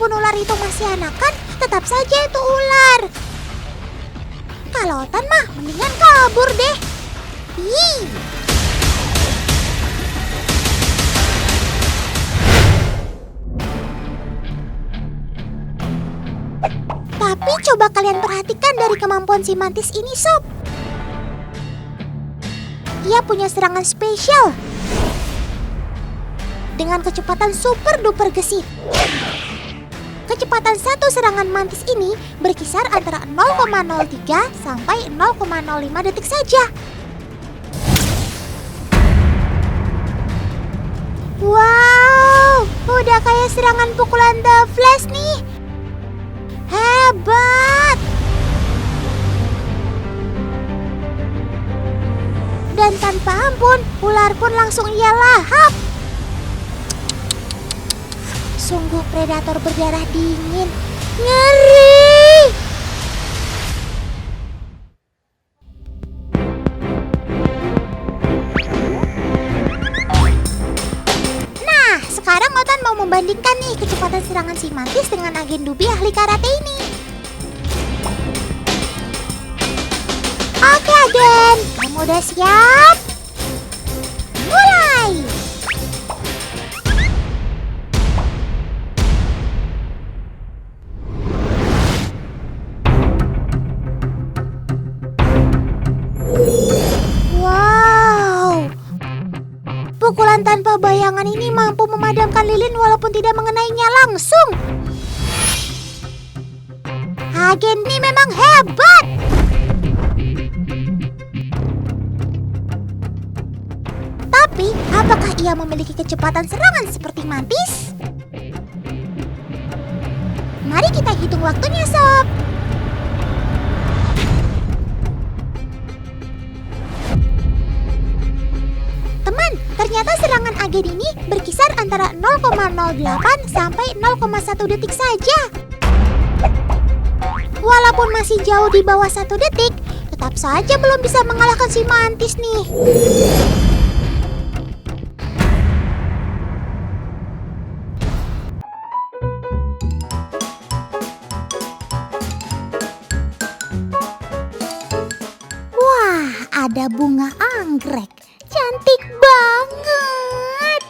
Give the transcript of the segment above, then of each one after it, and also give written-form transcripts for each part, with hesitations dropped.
Walaupun ular itu masih anakan, tetap saja itu ular. Kalau Otan mah mendingan kabur deh. Ih. Tapi coba kalian perhatikan dari kemampuan si mantis ini, Sob. Ia punya serangan spesial dengan kecepatan super duper gesit. Kecepatan satu serangan mantis ini berkisar antara 0,03 sampai 0,05 detik saja. Wow, udah kayak serangan pukulan The Flash nih. Hebat! Dan tanpa ampun, ular pun langsung ia lahap. Sungguh predator berdarah dingin. Ngeri! Nah, sekarang Otan mau membandingkan nih kecepatan serangan si mantis dengan agen Dubi ahli karate ini. Oke agen, kamu udah siap? Mulai! Wow! Pukulan tanpa bayangan ini mampu memadamkan lilin walaupun tidak mengenainya langsung. Agen ini memang hebat! Tapi, apakah ia memiliki kecepatan serangan seperti mantis? Mari kita hitung waktunya, Sob. Teman, ternyata serangan agen ini berkisar antara 0,08 sampai 0,1 detik saja. Walaupun masih jauh di bawah 1 detik, tetap saja belum bisa mengalahkan si mantis nih. Wah, ada bunga anggrek. Cantik banget.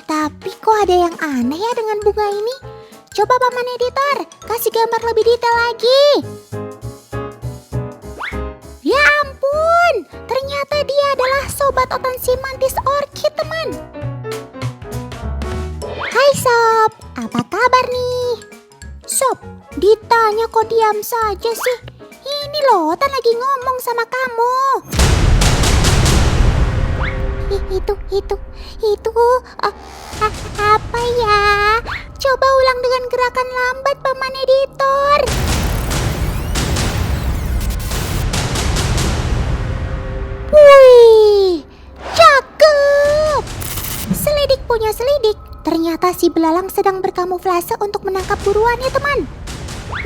Tapi kok ada yang aneh ya dengan bunga ini? Coba Paman Editor, kasih gambar lebih detail lagi. Ya ampun, ternyata dia adalah sobat Otan si mantis orchid, teman. Hai Sob, apa kabar nih? Sob, ditanya kok diam saja sih? Ini loh, Otan lagi ngomong sama kamu. Apa ya? Coba ulang dengan gerakan lambat, Paman Editor. Wih, cakep. Selidik punya selidik. Ternyata si belalang sedang berkamuflase untuk menangkap buruannya, teman.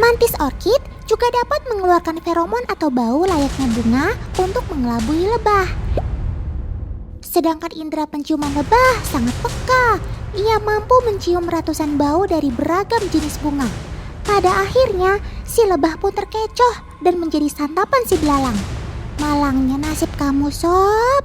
Mantis orchid juga dapat mengeluarkan feromon atau bau layaknya bunga untuk mengelabui lebah. Sedangkan indera penciuman lebah sangat peka. Ia mampu mencium ratusan bau dari beragam jenis bunga. Pada akhirnya, si lebah pun terkecoh dan menjadi santapan si belalang. Malangnya nasib kamu, Sob.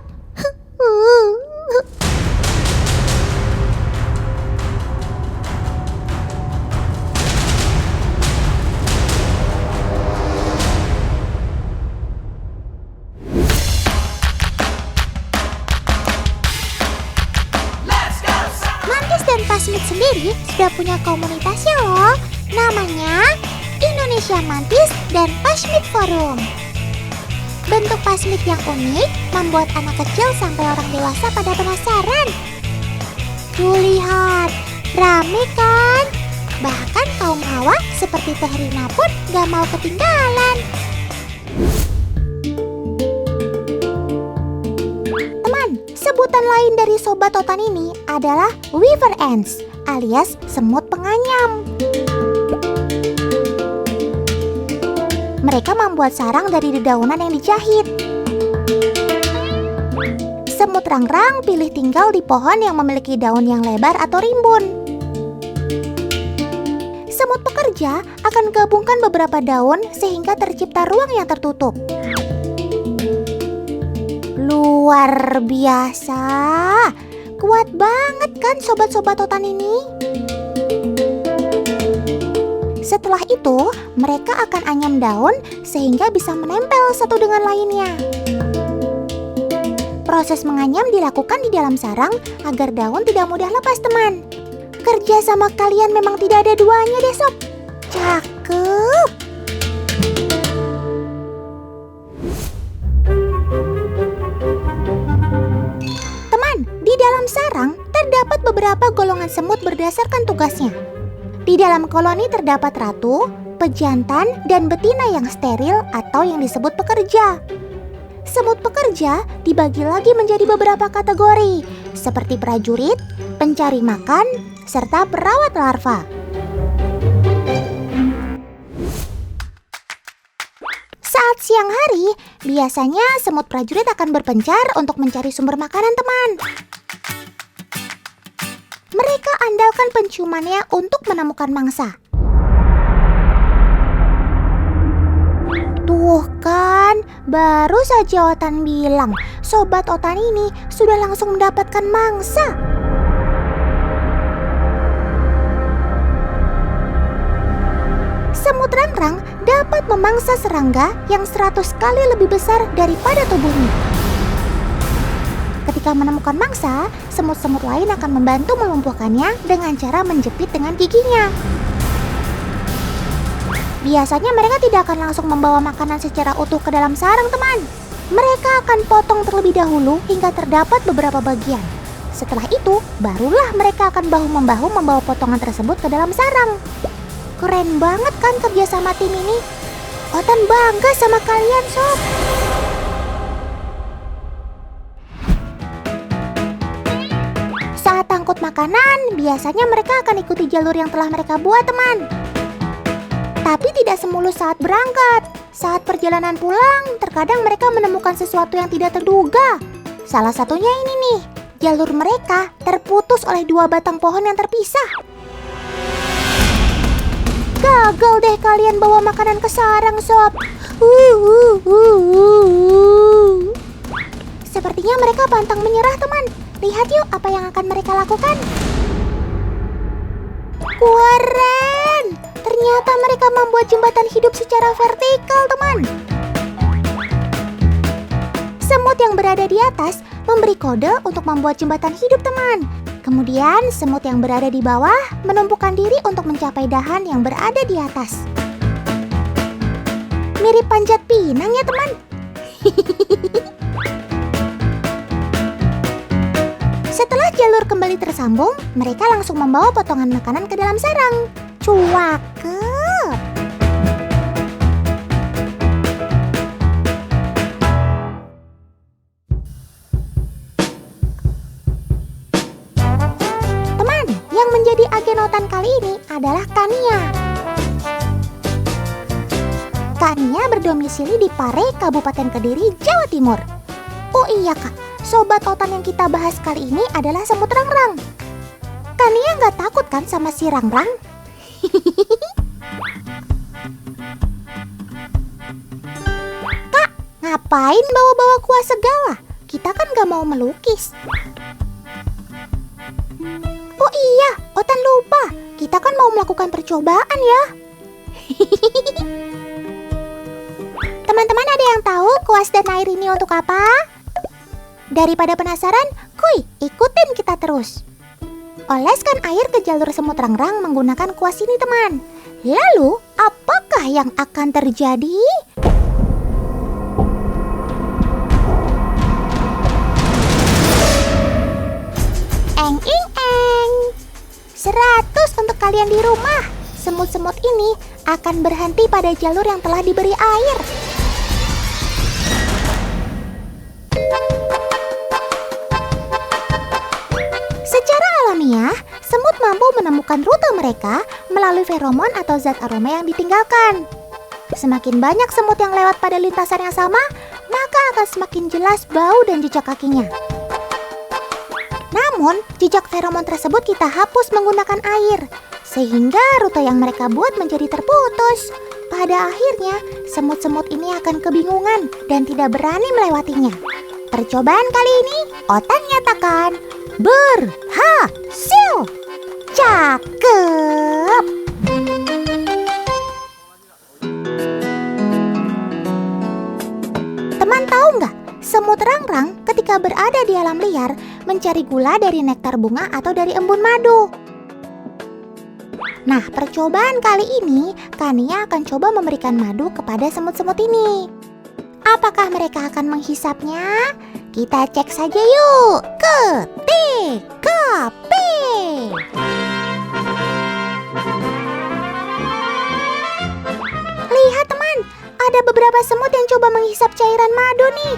Pasmid sendiri sudah punya komunitasnya loh. Namanya Indonesia Mantis dan Pasmid Forum. Bentuk pasmid yang unik membuat anak kecil sampai orang dewasa pada penasaran. Tuh lihat, rame kan? Bahkan kaum hawa seperti Teh Rina pun gak mau ketinggalan. Sebutan lain dari sobat Otan ini adalah weaver ants alias semut penganyam. Mereka membuat sarang dari dedaunan yang dijahit. Semut rangrang pilih tinggal di pohon yang memiliki daun yang lebar atau rimbun. Semut pekerja akan gabungkan beberapa daun sehingga tercipta ruang yang tertutup. Luar biasa. Kuat banget kan sobat-sobat Otan ini? Setelah itu, mereka akan anyam daun sehingga bisa menempel satu dengan lainnya. Proses menganyam dilakukan di dalam sarang agar daun tidak mudah lepas, teman. Kerja sama kalian memang tidak ada duanya deh, sob. Cakep. Teman, di dalam sarang terdapat beberapa golongan semut berdasarkan tugasnya. Di dalam koloni terdapat ratu, pejantan, dan betina yang steril atau yang disebut pekerja. Semut pekerja dibagi lagi menjadi beberapa kategori, seperti prajurit, pencari makan, serta perawat larva. Saat siang hari, biasanya semut prajurit akan berpencar untuk mencari sumber makanan, teman. Mereka andalkan penciumannya untuk menemukan mangsa. Tuh kan, baru saja Otan bilang, sobat Otan ini sudah langsung mendapatkan mangsa. Semut rangrang dapat memangsa serangga yang 100 kali lebih besar daripada tubuhnya. Ketika menemukan mangsa, semut-semut lain akan membantu melumpuhkannya dengan cara menjepit dengan giginya. Biasanya mereka tidak akan langsung membawa makanan secara utuh ke dalam sarang, teman. Mereka akan potong terlebih dahulu hingga terdapat beberapa bagian. Setelah itu, barulah mereka akan bahu-membahu membawa potongan tersebut ke dalam sarang. Keren banget kan kerja sama tim ini? Otan bangga sama kalian, sob. Saat angkut makanan, biasanya mereka akan ikuti jalur yang telah mereka buat, teman. Tapi tidak semulus saat berangkat. Saat perjalanan pulang, terkadang mereka menemukan sesuatu yang tidak terduga. Salah satunya ini nih, jalur mereka terputus oleh 2 batang pohon yang terpisah. Gagal deh kalian bawa makanan ke sarang, sob. Sepertinya mereka pantang menyerah, teman. Lihat yuk apa yang akan mereka lakukan. Keren! Ternyata mereka membuat jembatan hidup secara vertikal, teman. Semut yang berada di atas memberi kode untuk membuat jembatan hidup, teman. Kemudian semut yang berada di bawah menumpukan diri untuk mencapai dahan yang berada di atas. Mirip panjat pinang ya, teman. Setelah jalur kembali tersambung, mereka langsung membawa potongan makanan ke dalam sarang. Cakep. Teman, yang menjadi agen Otan kali ini adalah Kania. Kania berdomisili di Pare, Kabupaten Kediri, Jawa Timur. Oh iya kak, sobat Otan yang kita bahas kali ini adalah semut rangrang. Kania nggak takut kan sama si rangrang? Kak, ngapain bawa-bawa kuas segala? Kita kan nggak mau melukis. Oh iya, Otan lupa. Kita kan mau melakukan percobaan ya. Teman-teman ada yang tahu kuas dan air ini untuk apa? Daripada penasaran, kuy, ikutin kita terus. Oleskan air ke jalur semut rangrang menggunakan kuas ini, teman. Lalu, apakah yang akan terjadi? Eng ing eng. 100 untuk kalian di rumah. Semut-semut ini akan berhenti pada jalur yang telah diberi air. Secara alamiah, semut mampu menemukan rute mereka melalui feromon atau zat aroma yang ditinggalkan. Semakin banyak semut yang lewat pada lintasan yang sama, maka akan semakin jelas bau dan jejak kakinya. Namun, jejak feromon tersebut kita hapus menggunakan air. sehingga rute yang mereka buat menjadi terputus. Pada akhirnya, semut-semut ini akan kebingungan dan tidak berani melewatinya. Percobaan kali ini, Otan nyatakan berhasil. Cakep! Teman tahu nggak, semut rangrang ketika berada di alam liar mencari gula dari nektar bunga atau dari embun madu. Nah, percobaan kali ini, Kania akan coba memberikan madu kepada semut-semut ini. Apakah mereka akan menghisapnya? Kita cek saja yuk ke TKP. Lihat teman, ada beberapa semut yang coba menghisap cairan madu nih.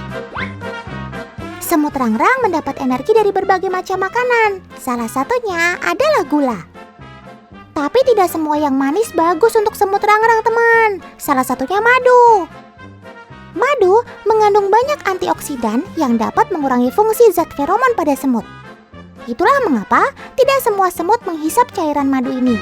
Semut rangrang mendapat energi dari berbagai macam makanan. Salah satunya adalah gula. Tapi tidak semua yang manis bagus untuk semut rangrang, teman. Salah satunya madu. Madu mengandung banyak antioksidan yang dapat mengurangi fungsi zat feromon pada semut. Itulah mengapa tidak semua semut menghisap cairan madu ini.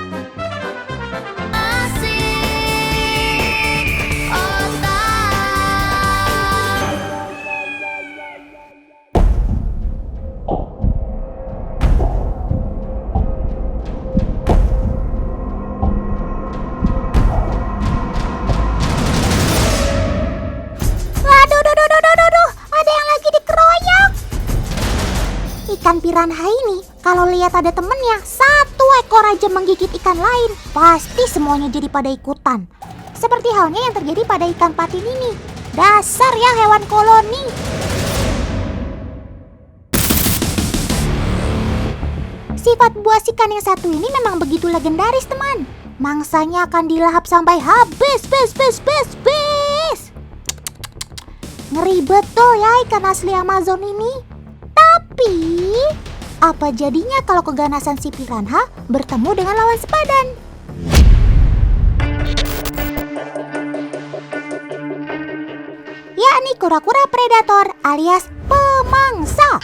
Ikan piranha ini, kalau lihat ada temennya, satu ekor aja menggigit ikan lain, pasti semuanya jadi pada ikutan. Seperti halnya yang terjadi pada ikan patin ini. Dasar ya hewan koloni. Sifat buas ikan yang satu ini memang begitu legendaris, teman. Mangsanya akan dilahap sampai habis, Ngeri betul ya ikan asli Amazon ini. Tapi, apa jadinya kalau keganasan si piranha bertemu dengan lawan sepadan? Yakni kura-kura predator alias pemangsa.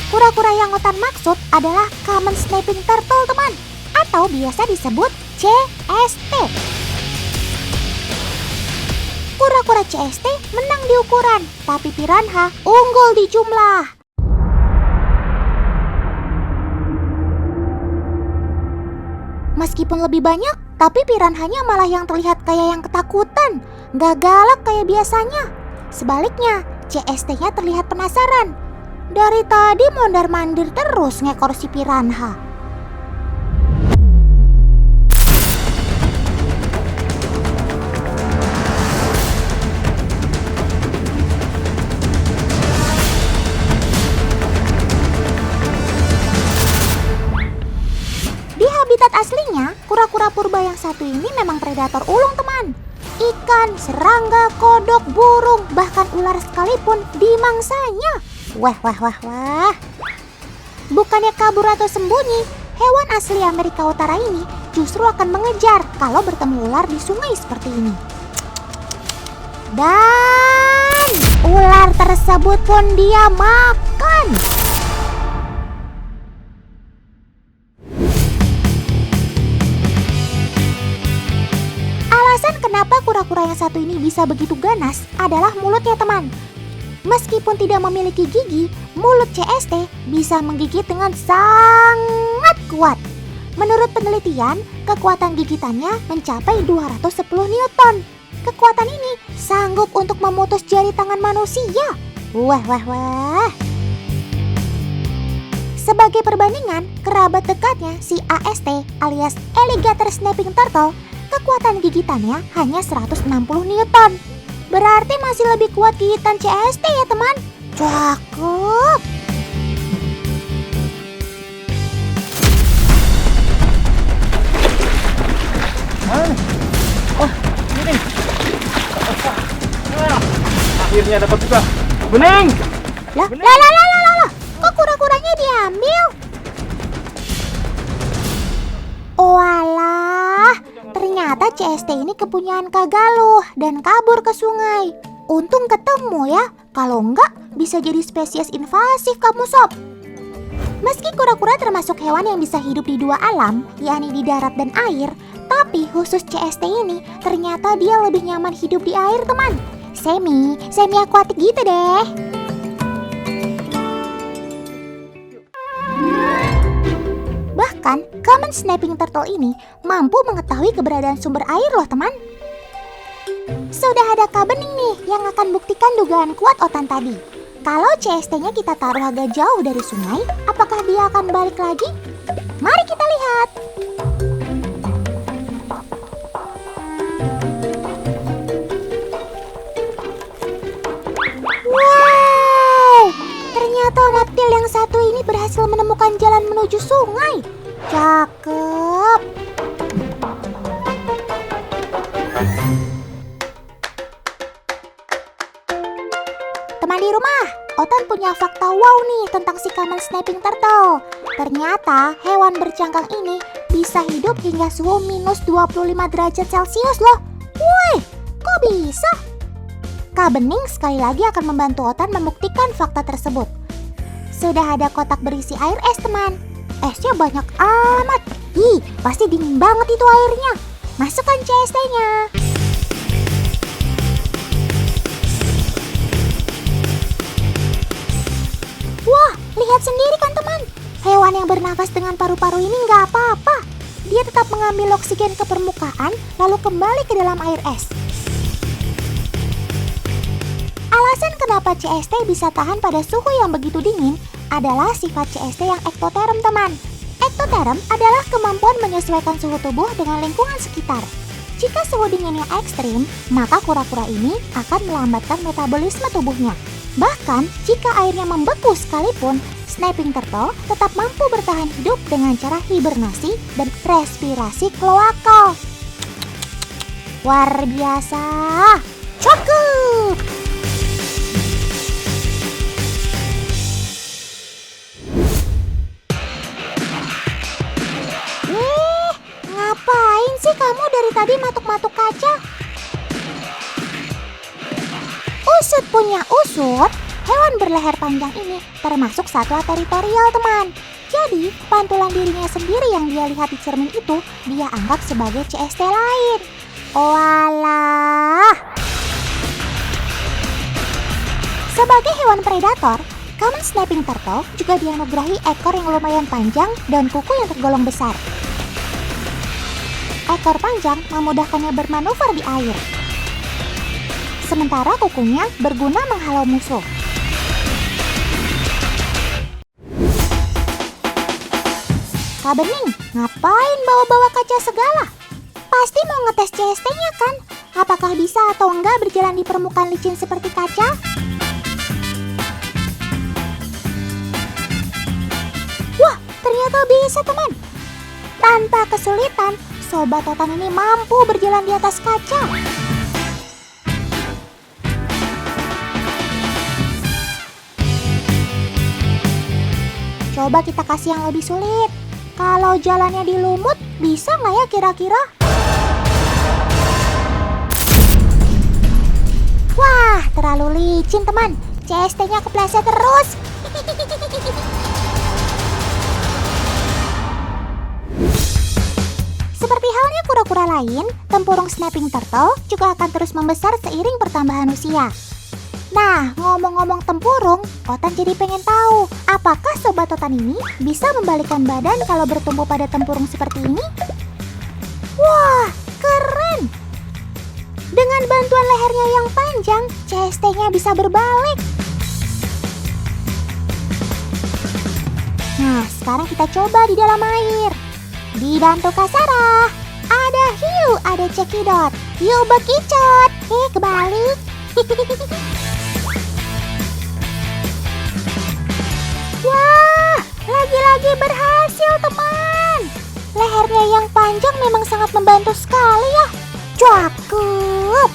Kura-kura yang Otan maksud adalah common snapping turtle, teman, atau biasa disebut CST. Kura-kura CST menang di ukuran, tapi piranha unggul di jumlah. Meskipun lebih banyak, tapi piranhanya malah yang terlihat kayak yang ketakutan, gak galak kayak biasanya. Sebaliknya, CST-nya terlihat penasaran. Dari tadi mondar-mandir terus ngekor si piranha. Aslinya, kura-kura purba yang satu ini memang predator ulung, teman. Ikan, serangga, kodok, burung, bahkan ular sekalipun dimangsanya. Wah. Bukannya kabur atau sembunyi, hewan asli Amerika Utara ini justru akan mengejar kalau bertemu ular di sungai seperti ini. Dan ular tersebut pun dia makan. Kenapa kura-kura yang satu ini bisa begitu ganas adalah mulutnya, teman. Meskipun tidak memiliki gigi, mulut CST bisa menggigit dengan sangat kuat. Menurut penelitian, kekuatan gigitannya mencapai 210 Newton. Kekuatan ini sanggup untuk memutus jari tangan manusia. Wah. Sebagai perbandingan, kerabat dekatnya si AST alias Alligator Snapping Turtle, kekuatan gigitannya hanya 160 Newton. Berarti masih lebih kuat gigitan CST ya, teman. Cakep. Oh, ini. Akhirnya dapat juga. Bening. Lah. Kok kura-kuranya diambil? Walah, ternyata CST ini kepunyaan Kagaluh dan kabur ke sungai. Untung ketemu ya. Kalau enggak, bisa jadi spesies invasif kamu sob. Meski kura-kura termasuk hewan yang bisa hidup di dua alam, yakni di darat dan air, tapi khusus CST ini ternyata dia lebih nyaman hidup di air, teman. Semi akuatik gitu deh. Bahkan, common snapping turtle ini mampu mengetahui keberadaan sumber air loh, teman. Sudah ada kabening nih yang akan buktikan dugaan kuat Otan tadi. Kalau CST-nya kita taruh agak jauh dari sungai, apakah dia akan balik lagi? Mari kita lihat. Wow, ternyata reptil yang satu ini berhasil menemukan jalan menuju sungai. Cakep. Teman di rumah, Otan punya fakta wow nih tentang si common snapping turtle. Ternyata hewan bercangkang ini bisa hidup hingga suhu minus 25 derajat Celcius loh. Woi, kok bisa? Kak Bening sekali lagi akan membantu Otan membuktikan fakta tersebut. Sudah ada kotak berisi air es, teman. Esnya banyak amat. Ih, pasti dingin banget itu airnya. Masukkan CST-nya. Wah, lihat sendiri kan teman. Hewan yang bernafas dengan paru-paru ini nggak apa-apa. Dia tetap mengambil oksigen ke permukaan lalu kembali ke dalam air es. Alasan kenapa CST bisa tahan pada suhu yang begitu dingin adalah sifat CST yang ektoterm, teman. Ektoterm adalah kemampuan menyesuaikan suhu tubuh dengan lingkungan sekitar. Jika suhu dinginnya ekstrim, maka kura-kura ini akan melambatkan metabolisme tubuhnya. Bahkan, jika airnya membeku sekalipun, snapping turtle tetap mampu bertahan hidup dengan cara hibernasi dan respirasi kloakal. Luar biasa. Cakep! Ngapain sih kamu dari tadi matuk-matuk kaca? Usut punya usut, hewan berleher panjang ini termasuk satwa teritorial, teman. Jadi, pantulan dirinya sendiri yang dia lihat di cermin itu, dia anggap sebagai CST lain. Walah. Sebagai hewan predator, common snapping turtle juga dianugerahi ekor yang lumayan panjang dan kuku yang tergolong besar. Ekor panjang memudahkannya bermanuver di air. Sementara kukunya berguna menghalau musuh. Kak Bening, ngapain bawa-bawa kaca segala? Pasti mau ngetes CST-nya kan? Apakah bisa atau enggak berjalan di permukaan licin seperti kaca? Wah, ternyata bisa, teman. Tanpa kesulitan, Sobat Otan ini mampu berjalan di atas kaca. Coba kita kasih yang lebih sulit. Kalau jalannya di lumut, bisa nggak ya kira-kira? Wah, terlalu licin, teman. CST-nya kepleset terus. Seperti halnya kura-kura lain, tempurung snapping turtle juga akan terus membesar seiring pertambahan usia. Nah, ngomong-ngomong tempurung, Otan jadi pengen tahu, apakah Sobat Otan ini bisa membalikkan badan kalau bertumpu pada tempurung seperti ini? Wah, keren! Dengan bantuan lehernya yang panjang, CST-nya bisa berbalik. Nah, sekarang kita coba di dalam air. Dibantu Kak Sarah. Ada hiu, ada cekidot. Yuk bekicot. Kebalik. Wah, lagi-lagi berhasil, teman. Lehernya yang panjang memang sangat membantu sekali ya. Cakep.